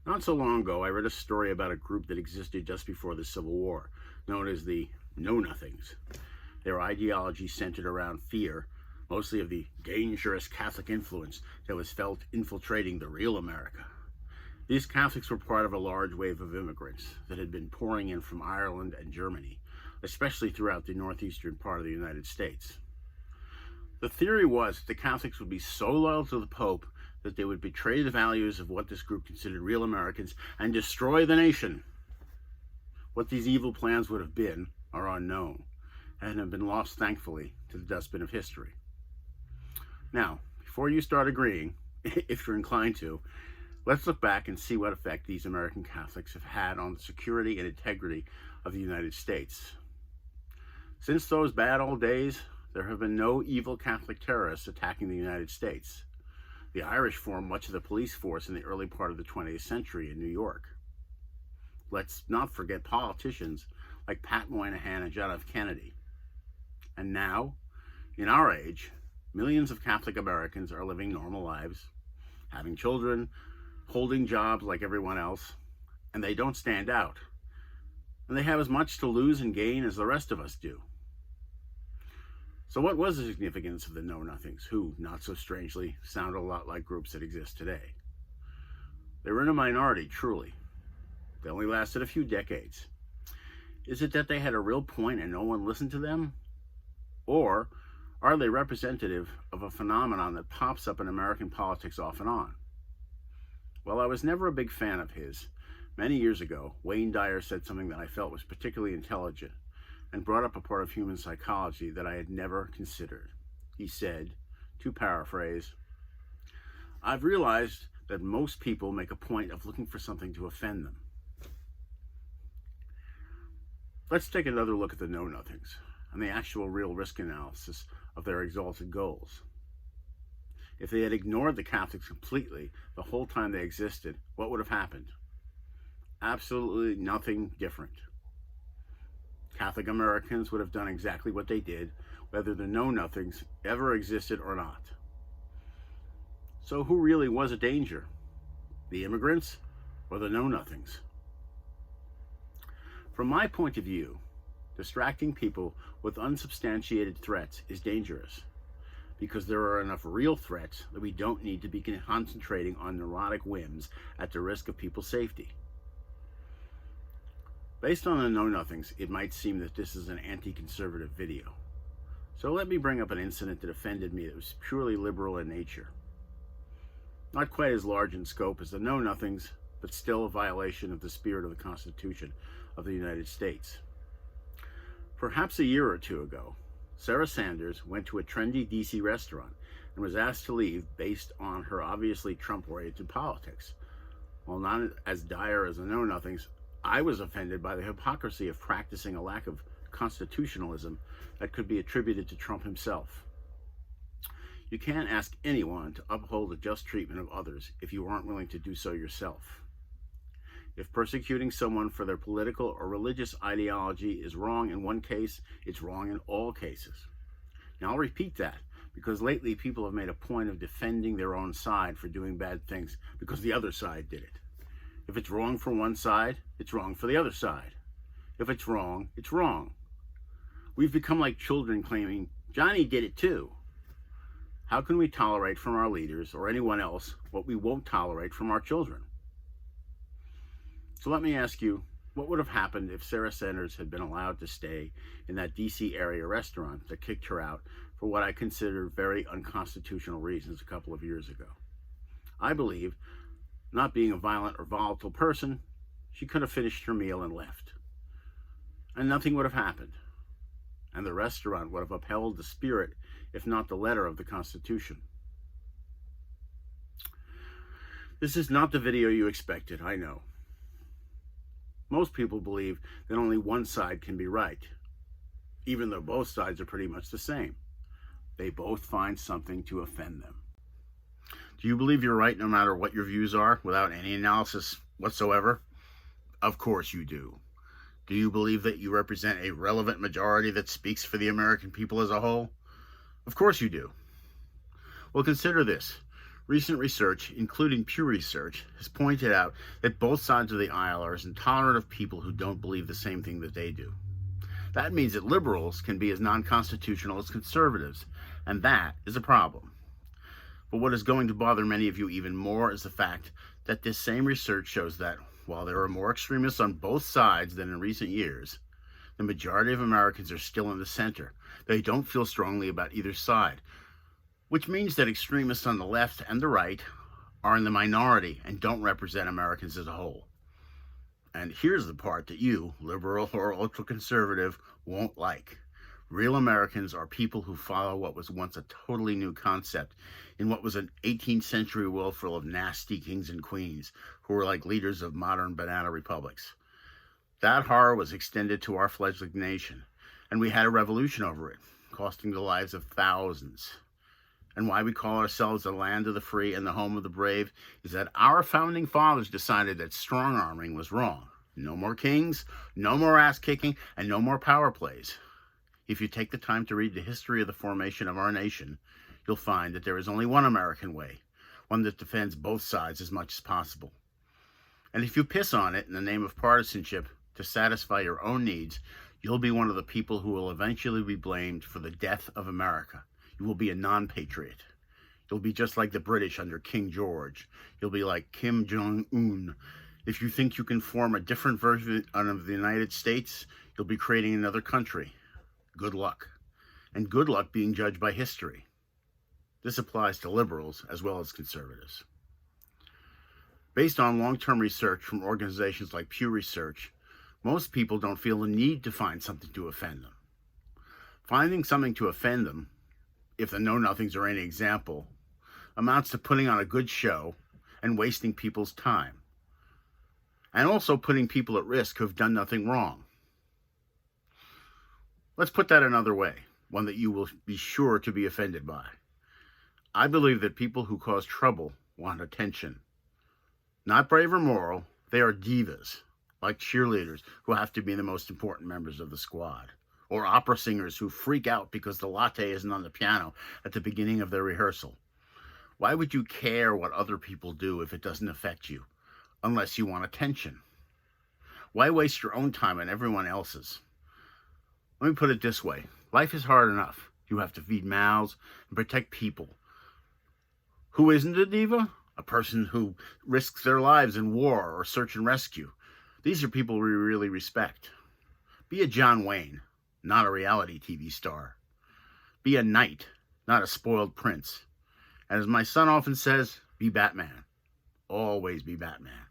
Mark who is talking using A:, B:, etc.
A: Not so long ago, I read a story about a group that existed just before the Civil War, known as the Know-Nothings. Their ideology centered around fear, mostly of the dangerous Catholic influence that was felt infiltrating the real America. These Catholics were part of a large wave of immigrants that had been pouring in from Ireland and Germany, especially throughout the northeastern part of the United States. The theory was that the Catholics would be so loyal to the Pope that they would betray the values of what this group considered real Americans and destroy the nation. What these evil plans would have been are unknown and have been lost, thankfully, to the dustbin of history. Now, before you start agreeing, if you're inclined to, let's look back and see what effect these American Catholics have had on the security and integrity of the United States. Since those bad old days, there have been no evil Catholic terrorists attacking the United States. The Irish formed much of the police force in the early part of the 20th century in New York. Let's not forget politicians like Pat Moynihan and John F. Kennedy. And now, in our age, millions of Catholic Americans are living normal lives, having children, holding jobs like everyone else, and they don't stand out. And they have as much to lose and gain as the rest of us do. So what was the significance of the Know-Nothings, who, not so strangely, sound a lot like groups that exist today? They were in a minority, truly. They only lasted a few decades. Is it that they had a real point and no one listened to them? Or are they representative of a phenomenon that pops up in American politics off and on? Well, I was never a big fan of his. Many years ago, Wayne Dyer said something that I felt was particularly intelligent and brought up a part of human psychology that I had never considered. He said, to paraphrase, "I've realized that most people make a point of looking for something to offend them." Let's take another look at the Know-Nothings and the actual real risk analysis of their exalted goals. If they had ignored the Catholics completely the whole time they existed, what would have happened? Absolutely nothing different. Catholic Americans would have done exactly what they did, whether the Know-Nothings ever existed or not. So who really was a danger? The immigrants or the Know-Nothings? From my point of view, distracting people with unsubstantiated threats is dangerous, because there are enough real threats that we don't need to be concentrating on neurotic whims at the risk of people's safety. Based on the Know-Nothings, it might seem that this is an anti-conservative video. So let me bring up an incident that offended me that was purely liberal in nature. Not quite as large in scope as the Know-Nothings, but still a violation of the spirit of the Constitution of the United States. Perhaps a year or two ago, Sarah Sanders went to a trendy DC restaurant and was asked to leave based on her obviously Trump-oriented politics. While not as dire as the Know-Nothings, I was offended by the hypocrisy of practicing a lack of constitutionalism that could be attributed to Trump himself. You can't ask anyone to uphold the just treatment of others if you aren't willing to do so yourself. If persecuting someone for their political or religious ideology is wrong in one case, it's wrong in all cases. Now I'll repeat that, because lately people have made a point of defending their own side for doing bad things because the other side did it. If it's wrong for one side, it's wrong for the other side. If it's wrong, it's wrong. We've become like children claiming, "Johnny did it too." How can we tolerate from our leaders or anyone else what we won't tolerate from our children? So let me ask you, what would have happened if Sarah Sanders had been allowed to stay in that DC area restaurant that kicked her out for what I consider very unconstitutional reasons a couple of years ago? I believe, not being a violent or volatile person, she could have finished her meal and left. And nothing would have happened. And the restaurant would have upheld the spirit, if not the letter, of the Constitution. This is not the video you expected, I know. Most people believe that only one side can be right, even though both sides are pretty much the same. They both find something to offend them. Do you believe you're right no matter what your views are, without any analysis whatsoever? Of course you do. Do you believe that you represent a relevant majority that speaks for the American people as a whole? Of course you do. Well, consider this. Recent research, including Pew Research, has pointed out that both sides of the aisle are as intolerant of people who don't believe the same thing that they do. That means that liberals can be as non-constitutional as conservatives, and that is a problem. But what is going to bother many of you even more is the fact that this same research shows that while there are more extremists on both sides than in recent years, the majority of Americans are still in the center. They don't feel strongly about either side, which means that extremists on the left and the right are in the minority and don't represent Americans as a whole. And here's the part that you, liberal or ultra-conservative, won't like. Real Americans are people who follow what was once a totally new concept in what was an 18th century world full of nasty kings and queens who were like leaders of modern banana republics. That horror was extended to our fledgling nation, and we had a revolution over it, costing the lives of thousands. And why we call ourselves the land of the free and the home of the brave is that our founding fathers decided that strong-arming was wrong. No more kings, no more ass-kicking, and no more power plays. If you take the time to read the history of the formation of our nation, you'll find that there is only one American way, one that defends both sides as much as possible. And if you piss on it in the name of partisanship to satisfy your own needs, you'll be one of the people who will eventually be blamed for the death of America. You will be a non-patriot. You'll be just like the British under King George. You'll be like Kim Jong-un. If you think you can form a different version of the United States, you'll be creating another country. Good luck. And good luck being judged by history. This applies to liberals as well as conservatives. Based on long-term research from organizations like Pew Research, most people don't feel the need to find something to offend them. Finding something to offend them, if the know-nothings are any example, amounts to putting on a good show and wasting people's time. And also putting people at risk who have done nothing wrong. Let's put that another way, one that you will be sure to be offended by. I believe that people who cause trouble want attention. Not brave or moral, they are divas, like cheerleaders who have to be the most important members of the squad. Or opera singers who freak out because the latte isn't on the piano at the beginning of their rehearsal. Why would you care what other people do if it doesn't affect you, unless you want attention? Why waste your own time on everyone else's? Let me put it this way. Life is hard enough. You have to feed mouths and protect people. Who isn't a diva? A person who risks their lives in war or search and rescue. These are people we really respect. Be a John Wayne, not a reality TV star. Be a knight, not a spoiled prince. And as my son often says, be Batman. Always be Batman.